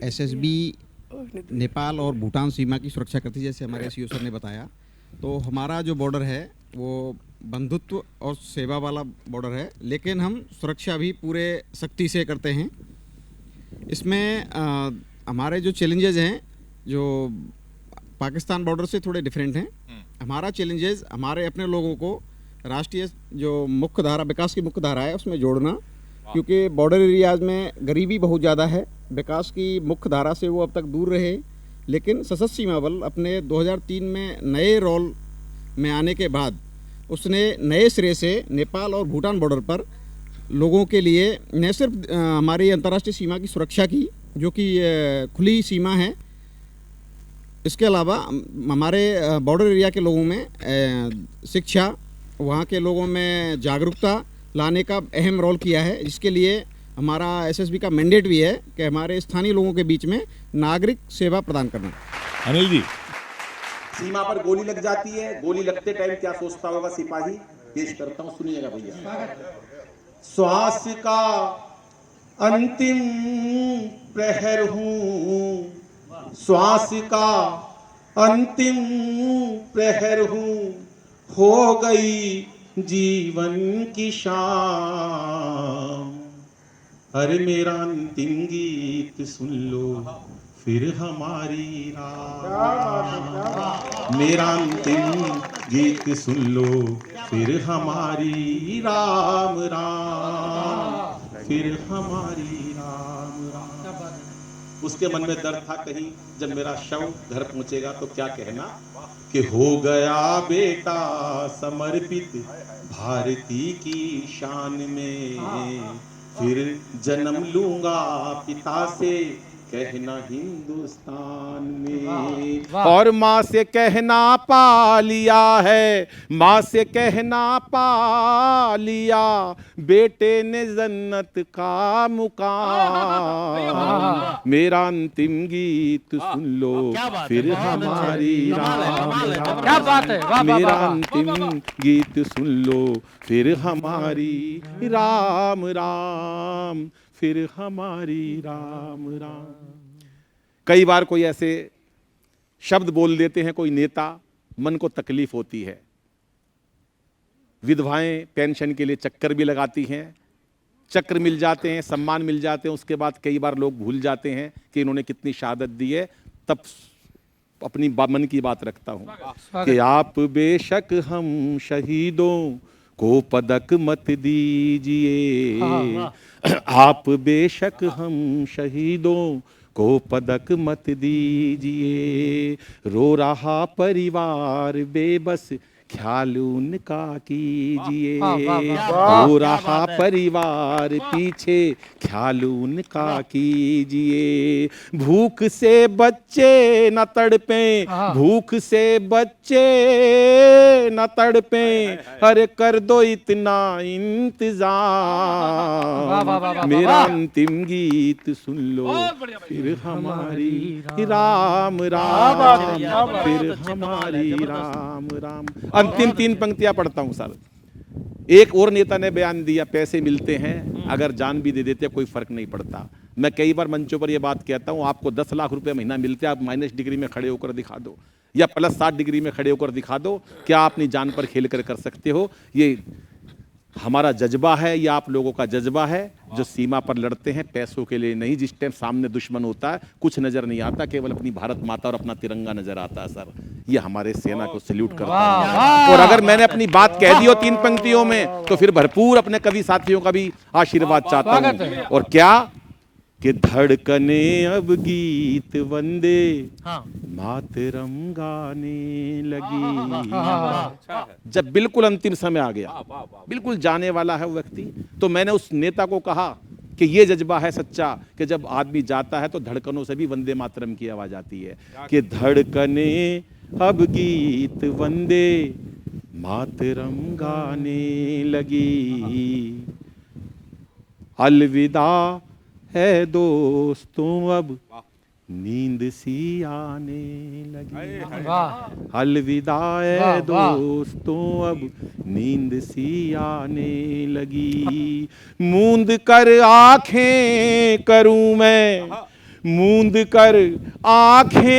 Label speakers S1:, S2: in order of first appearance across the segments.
S1: SSB Nepal और भूटान सीमा की सुरक्षा करती है, जैसे हमारे सीओ सर ने बताया। तो हमारा जो बॉर्डर है वो बंधुत्व और सेवा वाला बॉर्डर है, लेकिन हम सुरक्षा भी पूरे सख्ती से करते हैं। इसमें हमारे जो चैलेंजेस हैं जो पाकिस्तान बॉर्डर से थोड़े डिफरेंट हैं। हमारा चैलेंजेस हमारे अपने लोगों को राष्ट्रीय जो मुख्य धारा, विकास की मुख्य धारा है, उसमें जोड़ना, क्योंकि बॉर्डर एरियाज में गरीबी बहुत ज़्यादा है। विकास की मुख्य धारा से वो अब तक दूर रहे, लेकिन सशस्त्र सीमा बल अपने 2003 में नए रोल में आने के बाद उसने नए सिरे से नेपाल और भूटान बॉर्डर पर लोगों के लिए न सिर्फ हमारी अंतर्राष्ट्रीय सीमा की सुरक्षा की, जो कि खुली सीमा है, इसके अलावा हमारे बॉर्डर एरिया के लोगों में शिक्षा, वहाँ के लोगों में जागरूकता लाने का अहम रोल किया है। जिसके लिए हमारा एसएसबी का मैंडेट भी है कि हमारे स्थानीय लोगों के बीच में नागरिक सेवा प्रदान करना।
S2: अनिल जी,
S3: सीमा पर गोली लग जाती है, गोली लगते टाइम क्या सोचता होगा सिपाही, पेश करता हूं, सुनिएगा भैया। श्वास का अंतिम प्रहर हूं, श्वास का अंतिम प्रहर हूं, हो गई जीवन की शाम। अरे मेरा अंतिम गीत सुन लो, फिर हमारी राम। मेरा अंतिम गीत सुन लो, फिर हमारी राम राम, फिर हमारी राम राम। उसके मन में डर था, कहीं जब मेरा शव घर पहुंचेगा तो क्या कहना कि हो गया बेटा समर्पित भारती की शान में, फिर जन्म लूंगा पिता से कहना हिंदुस्तान में। और माँ से कहना पा लिया है, माँ से कहना पा लिया, बेटे ने जन्नत का मुकाम। मेरा अंतिम गीत सुन लो, फिर हमारी राम।
S4: क्या बात है, वाह, वाह,
S3: मेरा
S4: वाह, वाह।
S3: अंतिम गीत सुन लो, फिर हमारी राम राम, फिर हमारी राम राम। कई बार कोई ऐसे शब्द बोल देते हैं कोई नेता, मन को तकलीफ होती है। विधवाएं पेंशन के लिए चक्कर भी लगाती हैं, चक्र मिल जाते हैं, सम्मान मिल जाते हैं, उसके बाद कई बार लोग भूल जाते हैं कि इन्होंने कितनी शहादत दी है। तब अपनी मन की बात रखता हूं कि आप बेशक हम शहीदों को पदक मत दीजिए, आप बेशक हम शहीदों को पदक मत दीजिए, रो रहा परिवार बेबस ख्याल उनका कीजिए, रो रहा परिवार पीछे ख्याल उनका कीजिए। भूख से बच्चे न तड़पे, भूख से बच्चे न तड़पे, अरे कर दो इतना इंतजाम। मेरा अंतिम गीत सुन लो, फिर हमारी राम राम, फिर हमारी राम राम। अंतिम 3 पंक्तियां पढ़ता हूं सर। एक और नेता ने बयान दिया, पैसे मिलते हैं, अगर जान भी दे देते कोई फर्क नहीं पड़ता। मैं कई बार मंचों पर यह बात कहता हूं, आपको 10 लाख रुपए महीना मिलते हैं, आप माइनस डिग्री में खड़े होकर दिखा दो या प्लस 60 डिग्री में खड़े होकर दिखा दो, क्या आप अपनी जान पर खेल कर सकते हो? ये हमारा जज्बा है, ये आप लोगों का जज्बा है जो सीमा पर लड़ते हैं, पैसों के लिए नहीं। जिस टाइम सामने दुश्मन होता है कुछ नजर नहीं आता, केवल अपनी भारत माता और अपना तिरंगा नजर आता है सर। ये हमारे सेना को सैल्यूट करता है। और अगर मैंने अपनी बात कह दी हो 3 पंक्तियों में, तो फिर भरपूर अपने कवि साथियों का भी आशीर्वाद चाहता हूं। और क्या कि धड़कने अब गीत वंदे मातरम गाने लगी। जब बिल्कुल अंतिम समय आ गया, बिल्कुल जाने वाला है वो व्यक्ति, तो मैंने उस नेता को कहा कि ये जज्बा है सच्चा कि जब आदमी जाता है तो धड़कनों से भी वंदे मातरम की आवाज आती है कि धड़कने अब गीत वंदे मातरम गाने लगी। अलविदा है दोस्तों अब नींद सी आने लगी। अलविदा है दोस्तों अब नींद सी आने लगी। मूंद कर आंखें करूं मैं, मूंद कर आंखें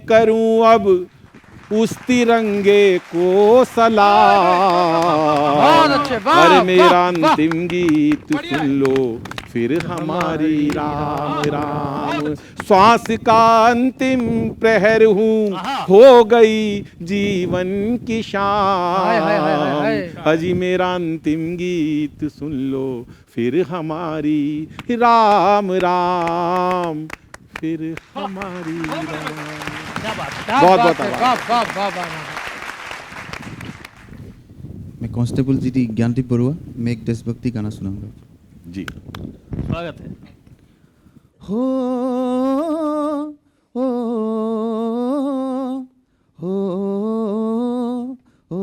S3: करूं अब उस तिरंगे को सलाम। अरे मेरा अंतिम गीत सुन लो फिर हमारी राम राम। श्वास का अंतिम प्रहर हूँ, हो गई जीवन की शाम। अजी मेरा अंतिम गीत सुन लो फिर हमारी राम राम, फिर हमारी राम। बहुत बहुत आभार।
S2: मैं कांस्टेबल जी ज्ञानदीप बरुआ, मैं एक देशभक्ति गाना सुनाऊंगा
S3: जी।
S4: स्वागत है।
S2: हो हो हो हो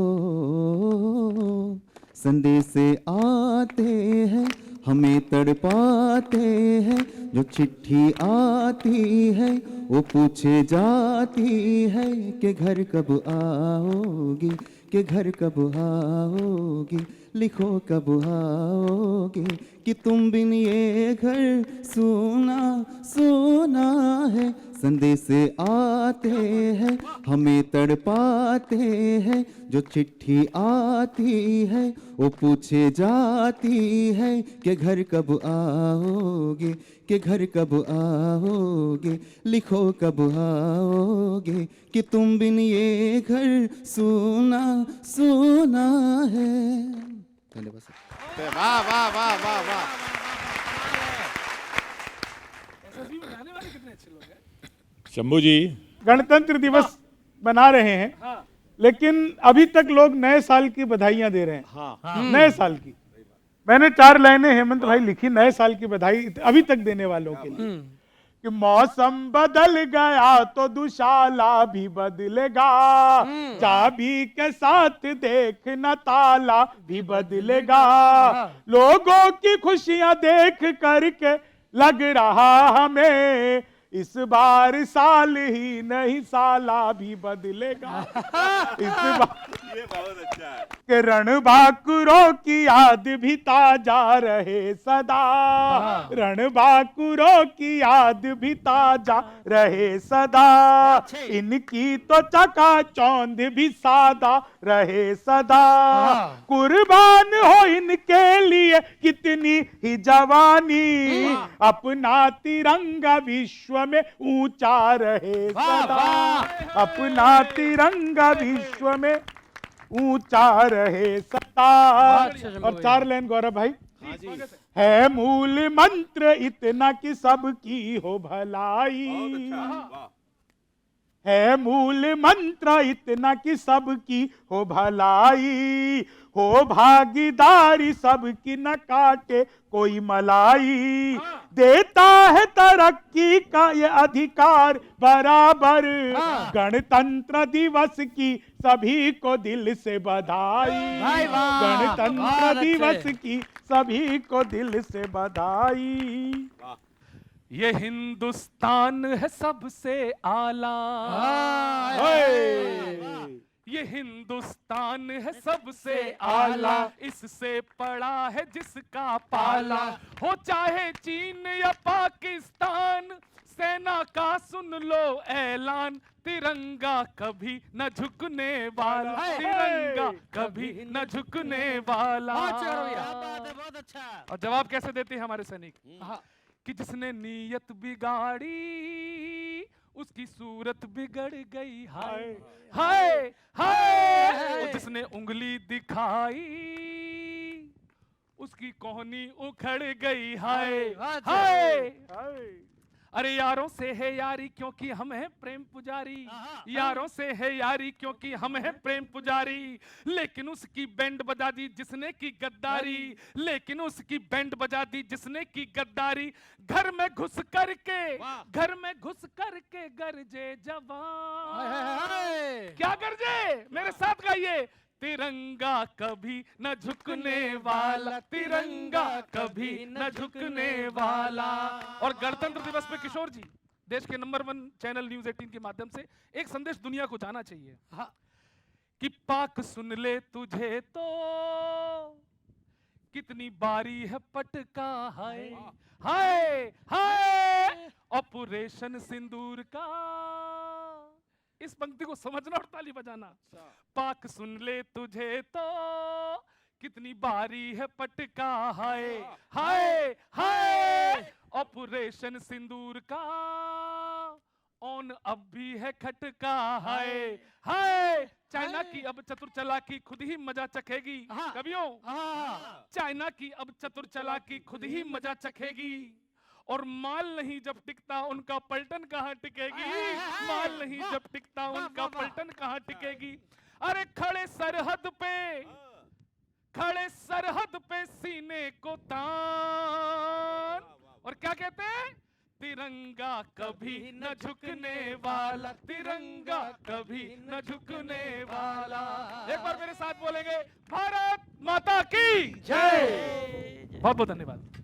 S2: संदेश आते हैं हमें तड़पाते हैं, जो चिट्ठी आती है वो पूछे जाती है कि घर कब आओगी, कि घर कब आओगी, लिखो कब आओगे, कि तुम बिन ये घर सूना सूना है। संदेश आते हैं हमें तड़पाते हैं, जो चिट्ठी आती है वो पूछे जाती है कि घर कब आओगे, कि घर कब आओगे, लिखो कब आओगे, कि तुम बिन ये घर सूना सूना है। धन्यवाद।
S3: वाह वाह वाह वाह वाह। शंभू जी
S5: गणतंत्र दिवस मना रहे हैं, लेकिन अभी तक लोग नए साल की बधाइयां दे रहे हैं। नए साल की मैंने 4 लाइनें हेमंत भाई लिखी नए साल की बधाई अभी तक देने वालों के लिए कि मौसम बदल गया तो दुशाला भी बदलेगा, चाबी के साथ देखना ताला भी बदलेगा, लोगों की खुशियां देख करके लग रहा हमें इस बार साल ही नहीं साला भी बदलेगा। इस बार ये बहुत अच्छा है कि रणबांकुरों की याद भी ताजा रहे सदा, रणबांकुरों की याद भी ताजा रहे सदा, इनकी तो चकाचौंध भी सादा रहे सदा, कुर्बान हो इनके लिए कितनी ही जवानी, अपना तिरंगा विश्व में ऊंचा रहे सदा, अपना तिरंगा विश्व में ऊंचा रहे सदा। और 4 लाइन गौरव भाई। है मूल मंत्र इतना कि सबकी हो भलाई, है मूल मंत्र इतना कि सबकी हो भलाई, हो भागीदारी सबकी न काटे कोई मलाई, देता है तरक्की का ये अधिकार बराबर, गणतंत्र दिवस की सभी को दिल से बधाई, गणतंत्र दिवस की सभी को दिल से बधाई।
S4: ये हिंदुस्तान है सबसे आला, ये हिंदुस्तान है सबसे आला, इससे पड़ा है जिसका पाला, हो चाहे चीन या पाकिस्तान, सेना का सुन लो ऐलान, तिरंगा कभी न झुकने वाला, तिरंगा कभी न झुकने वाला। बहुत अच्छा। और जवाब कैसे देते हैं हमारे सैनिक कि जिसने नीयत बिगाड़ी उसकी सूरत बिगड़ गई, हाय हाय हाय, जिसने उंगली दिखाई उसकी कोहनी उखड़ गई, हाय हाय। अरे यारों से है यारी क्योंकि हम हैं प्रेम पुजारी, यारों से है यारी क्योंकि हम हैं प्रेम पुजारी, लेकिन उसकी बैंड बजा दी जिसने की गद्दारी, लेकिन उसकी बैंड बजा दी जिसने की गद्दारी, घर में घुस करके गरजे जवान, क्या गरजे, मेरे साथ गाइए, तिरंगा कभी न झुकने वाला, तिरंगा कभी न झुकने वाला। और गणतंत्र दिवस पे किशोर जी देश के नंबर 1 चैनल न्यूज़ 18 के माध्यम से एक संदेश दुनिया को जाना चाहिए कि पाक सुन ले तुझे तो कितनी बारी है पटका, हाय हाय हाय ऑपरेशन सिंदूर का। इस पंक्ति को समझना और ताली बजाना। पाक सुन ले तुझे तो कितनी बारी है पटका, हाय हाय हाय ऑपरेशन सिंदूर का। ऑन अब भी है खटका, हाय हाय चाइना की अब चतुर चालाकी खुद ही मजा चखेगी। कवियों, चाइना की अब चतुर चालाकी खुद ही मजा चखेगी। और माल नहीं जब टिकता उनका पलटन कहाँ टिकेगी। माल नहीं जब टिकता उनका पलटन कहाँ टिकेगी। अरे खड़े सरहद पे सीने को तान। और क्या कहते हैं, तिरंगा कभी न झुकने वाला, तिरंगा कभी न झुकने वाला। एक बार मेरे साथ बोलेंगे, भारत माता की जय। बहुत बहुत धन्यवाद।